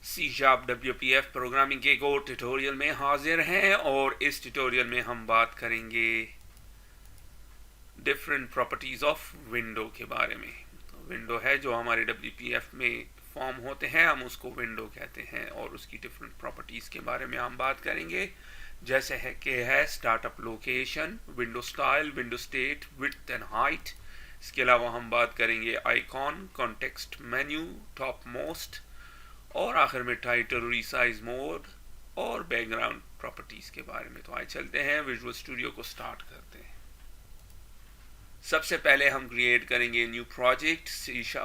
C# WPF programming के एक और ट्यूटोरियल में हाजिर हैं और इस ट्यूटोरियल में हम बात करेंगे डिफरेंट प्रॉपर्टीज़ ऑफ विंडो के बारे में। तो विंडो है जो हमारे WPF में फॉर्म होते हैं, हम उसको विंडो कहते हैं और उसकी डिफरेंट प्रॉपर्टीज़ के बारे में हम बात करेंगे, जैसे है कि है startup location, window style, window state, width and height. इसके अलावा हम बात करेंगे icon, context menu, top most और आखिर में टाइटल, रीसाइज मोड और बैकग्राउंड प्रॉपर्टीज के बारे में। तो आइए चलते हैं विजुअल स्टूडियो को स्टार्ट करते हैं। सबसे पहले हम क्रिएट करेंगे न्यू प्रोजेक्ट।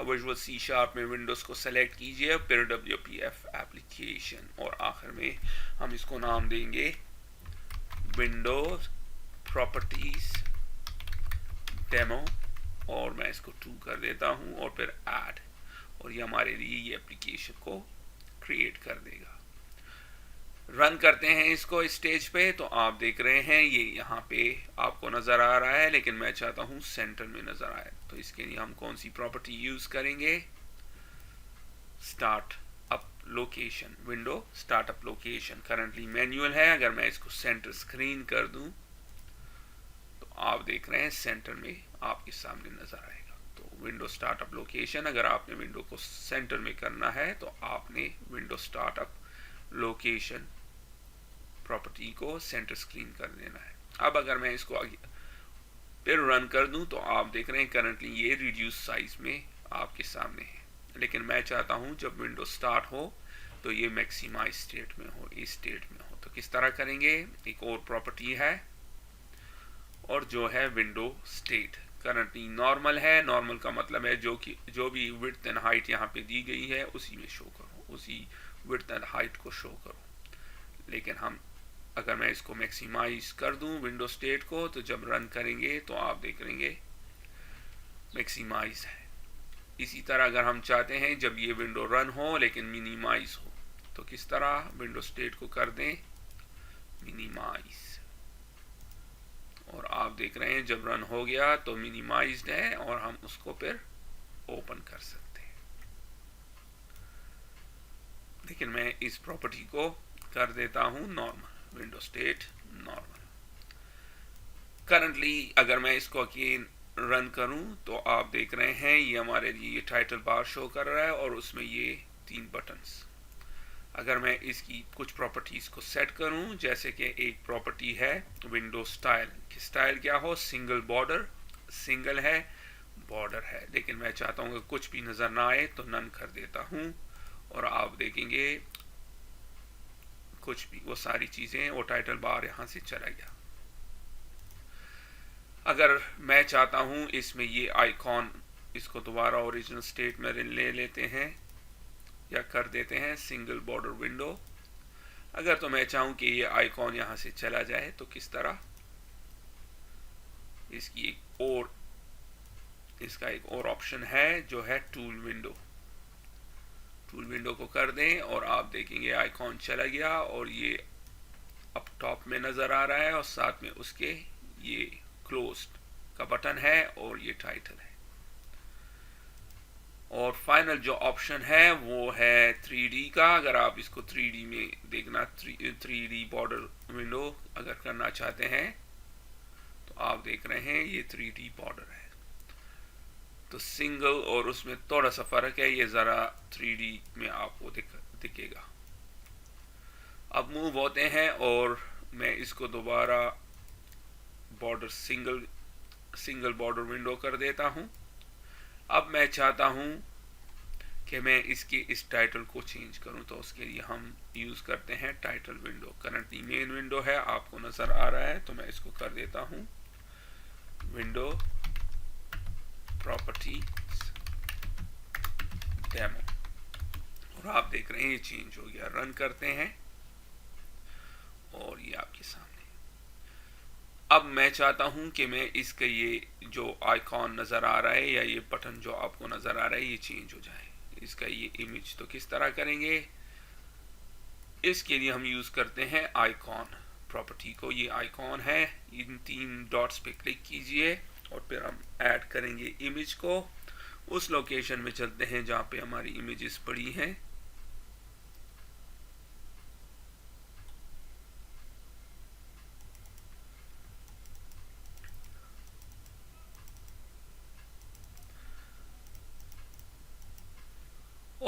विजुअल C# में विंडोज को सेलेक्ट कीजिए, फिर WPF एप्लीकेशन और आखिर में हम इसको नाम देंगे विंडोज प्रॉपर्टीज डेमो और मैं इसको 2 कर देता हूं और फिर ऐड, और ये हमारे लिए ये एप्लीकेशन को क्रिएट कर देगा। रन करते हैं इसको स्टेज पे, तो आप देख रहे हैं ये यहाँ पे आपको नज़र आ रहा है, लेकिन मैं चाहता हूँ सेंटर में नज़र आए। तो इसके लिए हम कौन सी प्रॉपर्टी यूज़ करेंगे? Start up location, window startup location currently manual है। अगर मैं इसको सेंटर स्क्रीन कर दूं तो आप देख रहे हैं सेंटर में आपके सामने नज़र आएगा। तो विंडो स्टार्टअप लोकेशन, अगर आपने विंडो को सेंटर में करना है तो आपने विंडो स्टार्टअप लोकेशन प्रॉपर्टी को सेंटर स्क्रीन कर देना है। अब अगर मैं इसको आगे फिर रन कर दूं तो आप देख रहे हैं करंटली ये रिड्यूस साइज में आपके सामने है, लेकिन मैं चाहता हूं जब विंडो स्टार्ट हो तो ये मैक्सिमाइज स्टेट में हो, इस स्टेट में हो। तो किस तरह करेंगे? एक और प्रॉपर्टी है और जो है विंडो स्टेट। करंटली नॉर्मल है, नॉर्मल का मतलब है जो भी विड्थ एंड हाइट यहाँ पे दी गई है उसी में शो करो, उसी विड्थ एंड हाइट को शो करो। लेकिन हम अगर मैं इसको मैक्सिमाइज कर दूं विंडो स्टेट को, तो जब रन करेंगे तो आप देखेंगे मैक्सिमाइज है। इसी तरह अगर हम चाहते हैं जब ये विंडो रन हो लेकिन मिनिमाइज हो, तो किस तरह विंडो स्टेट को कर दें मिनिमाइज, और आप देख रहे हैं जब रन हो गया तो मिनिमाइज्ड है और हम उसको फिर ओपन कर सकते हैं। लेकिन मैं इस प्रॉपर्टी को कर देता हूं normal, window state normal. Currently अगर मैं इसको अगेन रन करूं तो आप देख रहे हैं ये हमारे लिए ये टाइटल बार शो कर रहा है और उसमें ये 3 बटन्स। अगर मैं इसकी कुछ प्रॉपर्टीज को सेट करूं, जैसे कि एक प्रॉपर्टी है विंडो स्टाइल, स्टाइल क्या हो, सिंगल बॉर्डर, सिंगल है बॉर्डर है, लेकिन मैं चाहता हूं कि कुछ भी नजर ना आए तो नन कर देता हूं और आप देखेंगे कुछ भी वो सारी चीजें वो टाइटल बार यहां से चला गया। अगर मैं चाहता हूं इसमें ये आइकॉन, इसको दोबारा ओरिजिनल स्टेट में ले लेते हैं या कर देते हैं सिंगल बॉर्डर विंडो। अगर तो मैं चाहूं कि ये आइकॉन यहां से चला जाए तो किस तरह? इसका एक और ऑप्शन है जो है टूल विंडो। टूल विंडो को कर दें और आप देखेंगे आइकॉन चला गया और ये अप टॉप में नजर आ रहा है और साथ में उसके ये क्लोज्ड का बटन है और ये टाइटल है। और फाइनल जो ऑप्शन है वो है 3D का। अगर आप इसको 3D में देखना, 3D बॉर्डर विंडो अगर करना चाहते हैं तो आप देख रहे हैं ये 3D बॉर्डर है। तो सिंगल और उसमें थोड़ा सा फर्क है, ये जरा 3D में आपको दिखेगा। अब मूव होते हैं और मैं इसको दोबारा बॉर्डर सिंगल बॉर्डर विंडो कर देता हूं। अब मैं चाहता हूं कि मैं इसके इस टाइटल को चेंज करूं, तो उसके लिए हम यूज करते हैं title window. Currently main window है, आपको नजर आ रहा है, तो मैं इसको कर देता हूं विंडो प्रॉपर्टी डेमो और आप देख रहे हैं ये चेंज हो गया। रन करते हैं और ये आपके सामने। अब मैं चाहता हूं कि मैं इसका ये जो आइकॉन नजर आ रहा है या ये बटन जो आपको नजर आ रहा है ये चेंज हो जाए, इसका ये इमेज। तो किस तरह करेंगे? इसके लिए हम यूज करते हैं आइकॉन प्रॉपर्टी को। ये आइकॉन है, इन 3 डॉट्स पे क्लिक कीजिए और फिर हम ऐड करेंगे इमेज को। उस लोकेशन में चलते हैं जहां पे हमारी इमेजेस पड़ी हैं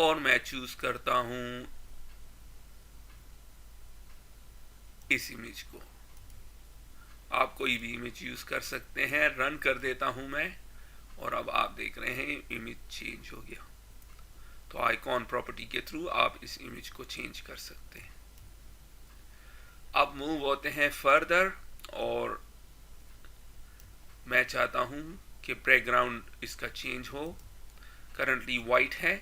और मैं चूज करता हूं इस इमेज को। आप कोई भी इमेज यूज कर सकते हैं। रन कर देता हूं मैं, और अब आप देख रहे हैं इमेज चेंज हो गया। तो आइकॉन प्रॉपर्टी के थ्रू आप इस इमेज को चेंज कर सकते हैं। अब मूव होते हैं फर्दर, और मैं चाहता हूं कि बैकग्राउंड इसका चेंज हो। करंटली वाइट है,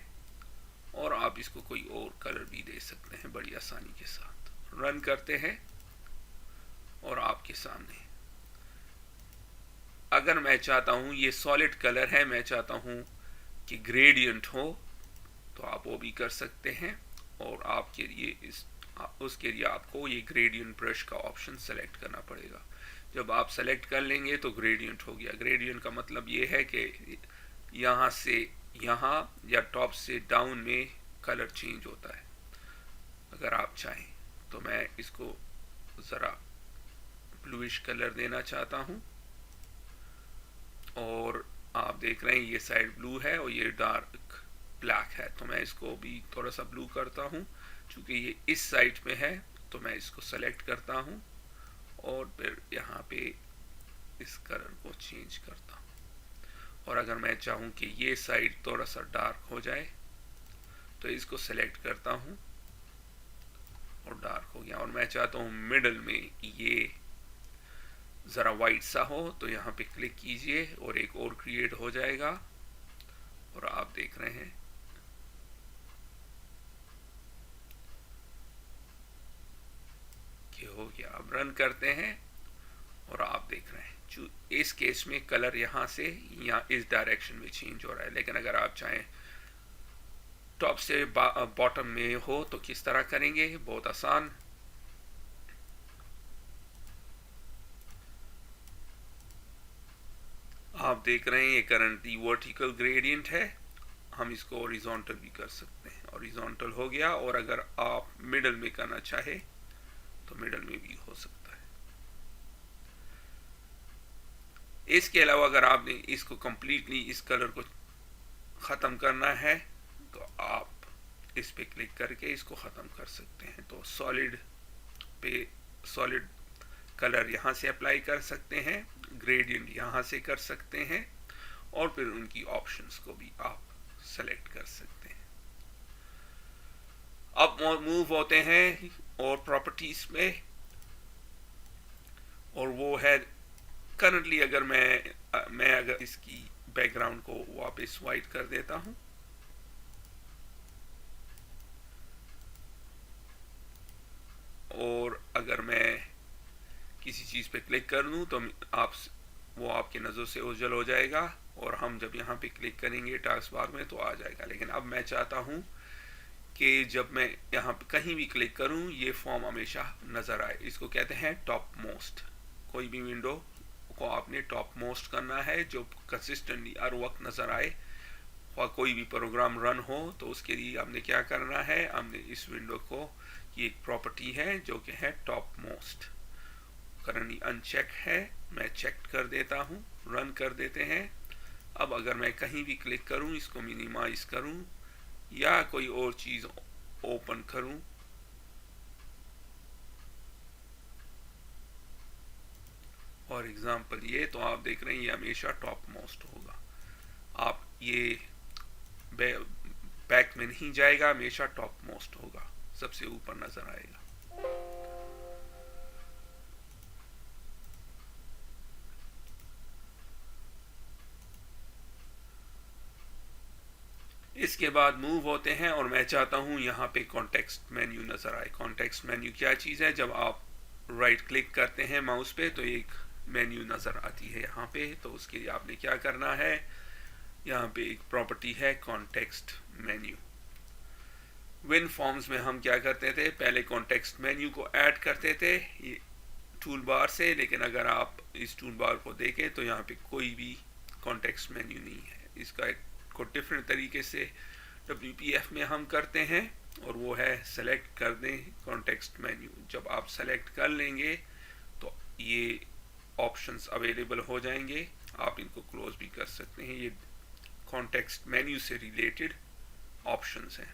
और आप इसको कोई और कलर भी दे सकते हैं बड़ी आसानी के साथ। रन करते हैं, और आपके सामने अगर मैं चाहता हूं ये सॉलिड कलर है, मैं चाहता हूं कि ग्रेडियंट हो, तो आप वो भी कर सकते हैं। और आपके लिए उसके लिए आपको ये ग्रेडियंट ब्रश का ऑप्शन सेलेक्ट करना पड़ेगा। जब आप सेलेक्ट कर लेंगे तो ग्रेडियंट हो गया। ग्रेडियंट का मतलब ये है कि यहाँ से यहाँ या टॉप से डाउन में कलर चेंज होता है। अगर आप चाहें तो मैं इसको ज़रा ब्लूइश कलर देना चाहता हूँ, और आप देख रहे हैं ये साइड ब्लू है और ये डार्क ब्लैक है। तो मैं इसको भी थोड़ा सा ब्लू करता हूँ। चूंकि ये इस साइड में है तो मैं इसको सेलेक्ट करता हूँ, और फिर यहाँ पे इस कलर को चेंज करता हूँ। और अगर मैं चाहूँ कि ये साइड थोड़ा सा डार्क हो जाए तो इसको सेलेक्ट करता हूँ, और डार्क हो गया। और मैं चाहता हूँ मिडल में ये ज़रा वाइट सा हो, तो यहाँ पे क्लिक कीजिए और एक और क्रिएट हो जाएगा। और आप देख रहे हैं कि हो गया। अब रन करते हैं, और आप देख रहे हैं इस केस में कलर यहाँ से यहाँ इस डायरेक्शन में चेंज हो रहा है। लेकिन अगर आप चाहें टॉप से बॉटम में हो तो किस तरह करेंगे? बहुत आसान। आप देख रहे हैं ये करंटली वर्टिकल ग्रेडियंट है, हम इसको हॉरिजॉन्टल भी कर सकते हैं। हॉरिजॉन्टल हो गया। और अगर आप मिडल में करना चाहे तो मिडल में भी हो सकता है। इसके अलावा अगर आपने इसको कंप्लीटली इस कलर को ख़त्म करना है तो आप इस पे क्लिक करके इसको ख़त्म कर सकते हैं। तो सॉलिड पे सॉलिड कलर यहाँ से अप्लाई कर सकते हैं, ग्रेडियंट यहाँ से कर सकते हैं, और फिर उनकी ऑप्शंस को भी आप सेलेक्ट कर सकते हैं। अब मूव होते हैं और प्रॉपर्टीज में, और वो है करंटली अगर मैं अगर इसकी बैकग्राउंड को वापस वाइट कर देता हूं, और अगर मैं किसी चीज पे क्लिक कर लूं तो आप वो आपकी नजर से ओझल हो जाएगा, और हम जब यहाँ पे क्लिक करेंगे टास्क बार में तो आ जाएगा। लेकिन अब मैं चाहता हूँ कि जब मैं यहाँ पे कहीं भी क्लिक करूँ ये फॉर्म हमेशा नजर आए। इसको कहते हैं टॉप मोस्ट। कोई भी विंडो को आपने टॉप मोस्ट करना है जो कंसिस्टेंटली हर वक्त नजर आए, और कोई भी प्रोग्राम रन हो। तो उसके लिए हमने क्या करना है, हमने इस विंडो को ये एक प्रॉपर्टी है जो कि है टॉप मोस्ट। करंटली अनचेक है, मैं चेक कर देता हूँ। रन कर देते हैं। अब अगर मैं कहीं भी क्लिक करूँ, इसको मिनिमाइज करूँ या कोई और चीज ओपन करूँ, और एग्जांपल ये, तो आप देख रहे हैं ये हमेशा टॉप मोस्ट होगा। आप ये बैक में नहीं जाएगा, हमेशा टॉप मोस्ट होगा, सबसे ऊपर नजर आएगा। इसके बाद मूव होते हैं, और मैं चाहता हूं यहाँ पे कॉन्टेक्स्ट मेन्यू नजर आए। कॉन्टेक्स्ट मेन्यू क्या चीज़ है? जब आप राइट क्लिक करते हैं माउस पे तो एक मेन्यू नजर आती है यहाँ पे। तो उसके लिए आपने क्या करना है, यहाँ पे एक प्रॉपर्टी है कॉन्टेक्स्ट मेन्यू। विन फॉर्म्स में हम क्या करते थे, पहले कॉन्टेक्स्ट मेन्यू को ऐड करते थे ये टूल बार से। लेकिन अगर आप इस टूल बार को देखें तो यहाँ पे कोई भी कॉन्टेक्स्ट मेन्यू नहीं है। इसका एक को डिफरेंट तरीके से WPF में हम करते हैं, और वो है सेलेक्ट कर दें कॉन्टेक्स्ट मेन्यू। जब आप सेलेक्ट कर लेंगे तो ये ऑप्शंस अवेलेबल हो जाएंगे। आप इनको क्लोज भी कर सकते हैं। ये कॉन्टेक्स्ट मेन्यू से रिलेटेड ऑप्शंस हैं।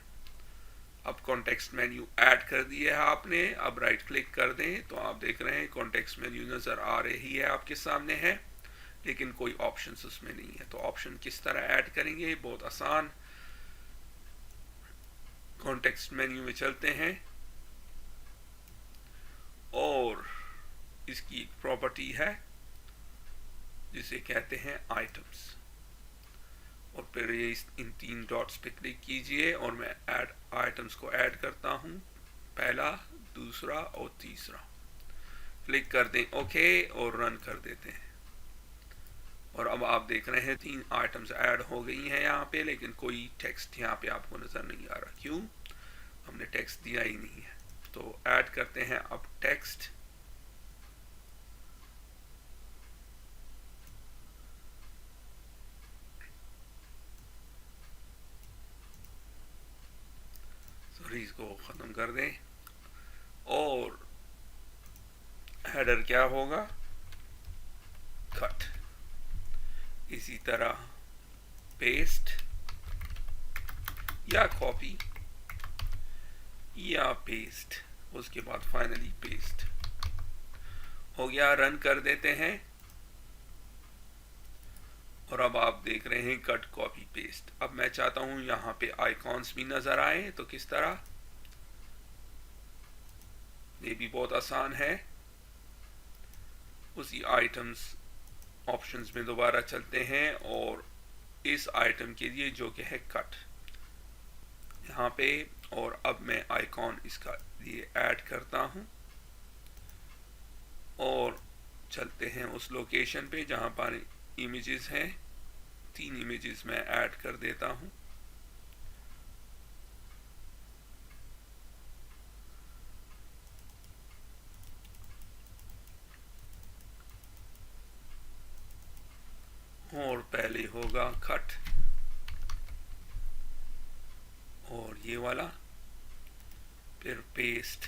अब कॉन्टेक्स्ट मेन्यू ऐड कर दिया है आपने, अब राइट क्लिक कर दें तो आप देख रहे हैं कॉन्टेक्स्ट मेन्यू नज़र आ रही है, आपके सामने है, लेकिन कोई ऑप्शंस उसमें नहीं है। तो ऑप्शन किस तरह ऐड करेंगे, बहुत आसान। कॉन्टेक्स्ट मेन्यू में चलते हैं और इसकी एक प्रॉपर्टी है जिसे कहते हैं आइटम्स, और फिर ये इन 3 डॉट्स पे क्लिक कीजिए और मैं ऐड आइटम्स को ऐड करता हूँ, पहला, दूसरा और तीसरा। क्लिक कर दें ओके और रन कर देते हैं, और अब आप देख रहे हैं 3 आइटम्स ऐड हो गई हैं यहाँ पे, लेकिन कोई टेक्स्ट यहाँ पे आपको नज़र नहीं आ रहा। क्यों? हमने टेक्स्ट दिया ही नहीं है। तो ऐड करते हैं अब टेक्स्ट। सॉरी, इसको ख़त्म कर दें, और हेडर क्या होगा, कट। इसी तरह पेस्ट या कॉपी या पेस्ट, उसके बाद फाइनली पेस्ट हो गया। रन कर देते हैं और अब आप देख रहे हैं कट, कॉपी, पेस्ट। अब मैं चाहता हूं यहां पे आइकॉन्स भी नजर आए, तो किस तरह, ये भी बहुत आसान है। उसी आइटम्स ऑप्शंस में दोबारा चलते हैं और इस आइटम के लिए जो कि है कट, यहाँ पे, और अब मैं आइकॉन इसका लिए ऐड करता हूं और चलते हैं उस लोकेशन पे जहां पर इमेजेस हैं। 3 इमेजेस मैं ऐड कर देता हूं। और पहले होगा कट और ये वाला, फिर पेस्ट,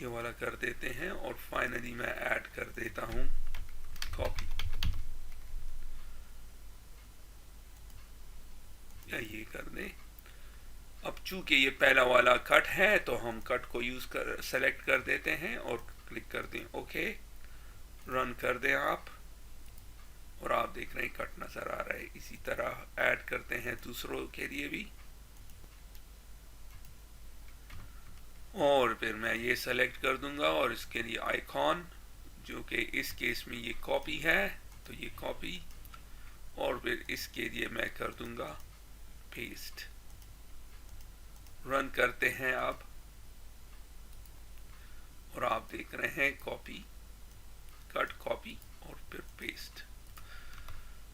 ये वाला कर देते हैं, और फाइनली मैं ऐड कर देता हूं कॉपी, या ये कर दें। अब चूंकि ये पहला वाला कट है तो हम कट को यूज कर सेलेक्ट कर देते हैं और क्लिक कर दें ओके, रन कर दें आप, और आप देख रहे हैं कट नजर आ रहा है। इसी तरह ऐड करते हैं दूसरों के लिए भी, और फिर मैं ये सेलेक्ट कर दूंगा और इसके लिए आइकॉन, जो कि इस केस में ये कॉपी है तो ये कॉपी, और फिर इसके लिए मैं कर दूंगा पेस्ट। रन करते हैं आप, और आप देख रहे हैं कॉपी, कट, कॉपी और फिर पेस्ट।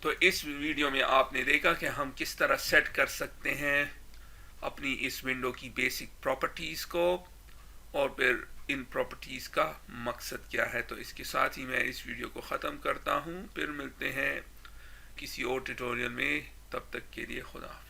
तो इस वीडियो में आपने देखा कि हम किस तरह सेट कर सकते हैं अपनी इस विंडो की बेसिक प्रॉपर्टीज को, और फिर इन प्रॉपर्टीज का मकसद क्या है। तो इसके साथ ही मैं इस वीडियो को ख़त्म करता हूँ, फिर मिलते हैं किसी और ट्यूटोरियल में, तब तक के लिए खुदा हाफ़िज़।